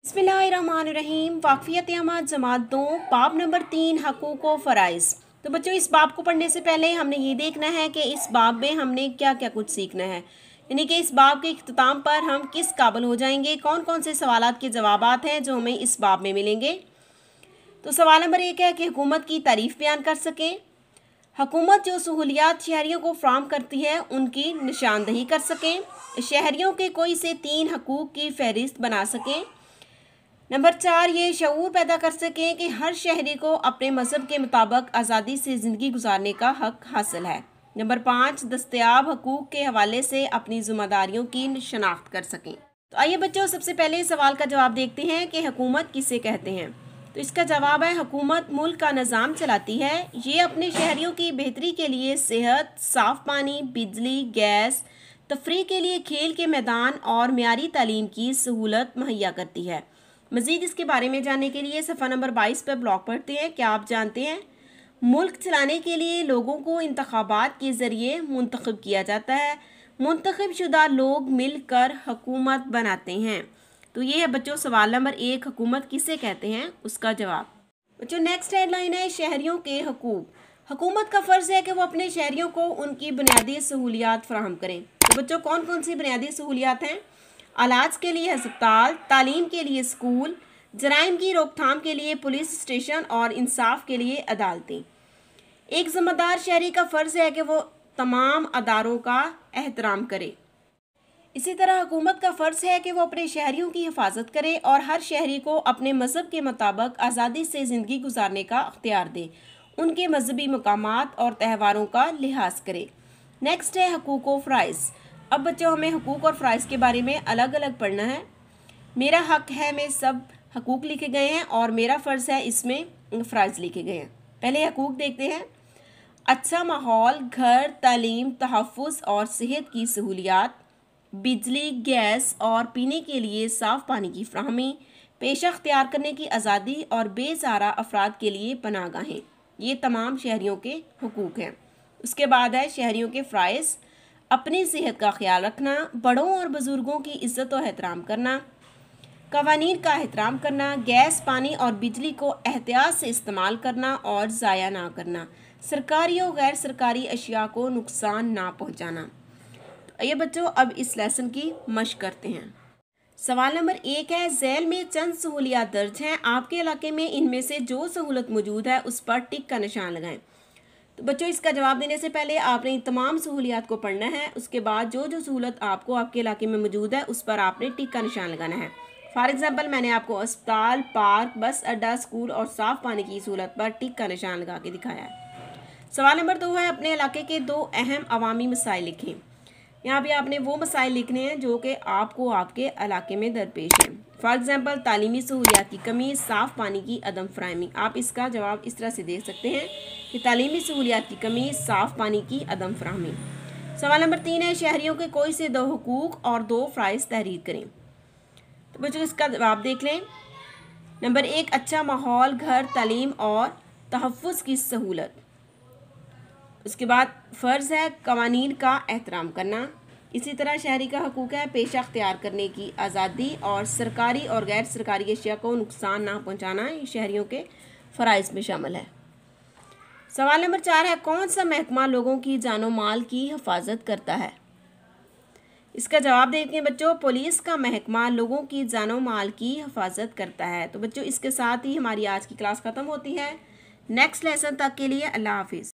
बिस्मिल्लाहिर्रहमानिर्रहीम। वाक़फ़ियत अहमद जमात 2 बाब नंबर 3 हकूक़ व फ़राइज़। तो बच्चों, इस बाब को पढ़ने से पहले हमने ये देखना है कि इस बाब में हमने क्या क्या कुछ सीखना है, यानी कि इस बाब के इख्तिताम पर हम किस काबिल हो जाएंगे, कौन कौन से सवालात के जवाबात हैं जो हमें इस बाब में मिलेंगे। तो सवाल नंबर 1 है कि हुकूमत की तारीफ़ बयान कर सकें। हुकूमत जो सहूलियात शहरियों को फ्राहम करती है उनकी निशानदही कर सकें। शहरियों के कोई से 3 हकूक़ की फ़हरिस्त बना सकें। नंबर 4, ये शऊर पैदा कर सकें कि हर शहरी को अपने मज़हब के मुताबिक आज़ादी से ज़िंदगी गुजारने का हक़ हासिल है। नंबर 5, दस्तयाब हकूक़ के हवाले से अपनी ज़िम्मेदारियों की शनाख्त कर सकें। तो आइए बच्चों, सबसे पहले सवाल का जवाब देखते हैं कि हुकूमत किसे कहते हैं। तो इसका जवाब है, हुकूमत मुल्क का निज़ाम चलाती है। ये अपने शहरियों की बेहतरी के लिए सेहत, साफ़ पानी, बिजली, गैस, तफरीह के लिए खेल के मैदान और मियारी तालीम की सहूलत मुहैया करती है। मज़ीद इसके बारे में जानने के लिए सफ़ा नंबर 22 पर ब्लॉग पढ़ते हैं। क्या आप जानते हैं, मुल्क चलाने के लिए लोगों को इंतखाबात के ज़रिए मुंतखब किया जाता है। मुंतखब शुदा लोग मिलकर हुकूमत बनाते हैं। तो ये है बच्चों सवाल नंबर 1, हुकूमत किसे कहते हैं, उसका जवाब। बच्चों, नेक्स्ट हेडलाइन है शहरियों के हकूक़। हुकूमत का फ़र्ज़ है कि वो अपने शहरियों को उनकी बुनियादी सहूलियात फ़राहम करें। तो बच्चों, कौन कौन सी बुनियादी सहूलियात हैं? इलाज के लिए अस्पताल, तालीम के लिए स्कूल, जराइम की रोकथाम के लिए पुलिस स्टेशन और इंसाफ के लिए अदालतें। एक ज़िम्मेदार शहरी का फ़र्ज़ है कि वो तमाम अदारों का एहतराम करे। इसी तरह हुकूमत का फ़र्ज़ है कि वो अपने शहरियों की हिफाजत करे और हर शहरी को अपने मज़हब के मुताबिक आज़ादी से ज़िंदगी गुजारने का अख्तियार दे, उनके मजहबी मकामात और तहेवारों का लिहाज करे। नेक्स्ट है हकूक़ व फ़राइज़। अब बच्चों, हमें हकूक़ और फ़राइज़ के बारे में अलग अलग पढ़ना है। मेरा हक है में सब हकूक़ लिखे गए हैं और मेरा फ़र्ज़ है इसमें फ़राइज़ लिखे गए हैं। पहले हकूक़ देखते हैं। अच्छा माहौल, घर, तालीम, तहफ़्फ़ुज़ और सेहत की सहूलियात, बिजली, गैस और पीने के लिए साफ़ पानी की फ्राहमी, पेशा अख्तियार करने की आज़ादी और बेसहारा अफराद के लिए पनाहगाहें। ये तमाम शहरियों के हकूक़ हैं। उसके बाद है शहरियों के फ़राइज़। अपनी सेहत का ख्याल रखना, बड़ों और बुज़ुर्गों की इज़्ज़त और एहतराम करना, कवानीन का एहतराम करना, गैस, पानी और बिजली को एहतियात से इस्तेमाल करना और ज़ाया ना करना, सरकारी और गैर सरकारी अशिया को नुकसान ना पहुँचाना। तो ये बच्चों, अब इस लेसन की मशक करते हैं। सवाल नंबर 1 है, झैल में चंद सहूलियात दर्ज हैं, आपके इलाके में इनमें से जो सहूलत मौजूद है उस पर टिक का निशान लगाएं। तो बच्चों, इसका जवाब देने से पहले आपने तमाम सहूलियात को पढ़ना है। उसके बाद जो जो सहूलत आपको आपके इलाके में मौजूद है उस पर आपने टिक का निशान लगाना है। फॉर एग्जांपल, मैंने आपको अस्पताल, पार्क, बस अड्डा, स्कूल और साफ़ पानी की सहूलत पर टिक का निशान लगा के दिखाया है। सवाल नंबर 2 है, अपने इलाके के 2 अहम अवामी मसाइल लिखें। यहाँ भी आपने वो मसाइल लिखने हैं जो कि आपको आपके इलाके में दरपेश हैं। फॉर एग्जांपल, तालीमी सहूलियात की कमी, साफ़ पानी की अदम फराहमी। आप इसका जवाब इस तरह से दे सकते हैं कि तालीमी सहूलियात की कमी, साफ़ पानी की अदम फराहमी। सवाल नंबर 3 है, शहरियों के कोई से 2 हकूक़ और 2 फ़राइज़ तहरीर करें। तो बच्चों, इसका जवाब देख लें। नंबर 1, अच्छा माहौल, घर, तालीम और तहफ़्फ़ुज़ की सहूलत। उसके बाद फ़र्ज़ है कवानीन का एहतराम करना। इसी तरह शहरी का हकूक़ है पेशा अख्तियार करने की आज़ादी और सरकारी और गैर सरकारी अशिया को नुकसान ना पहुँचाना। ये शहरियों के फ़राइज़ में शामिल है। सवाल नंबर 4 है, कौन सा महकमा लोगों की जानो माल की हिफाजत करता है। इसका जवाब देते हैं बच्चों, पुलिस का महकमा लोगों की जानो माल की हिफाजत करता है। तो बच्चों, इसके साथ ही हमारी आज की क्लास ख़त्म होती है। नेक्स्ट लेसन तक के लिए अल्लाह हाफिज़।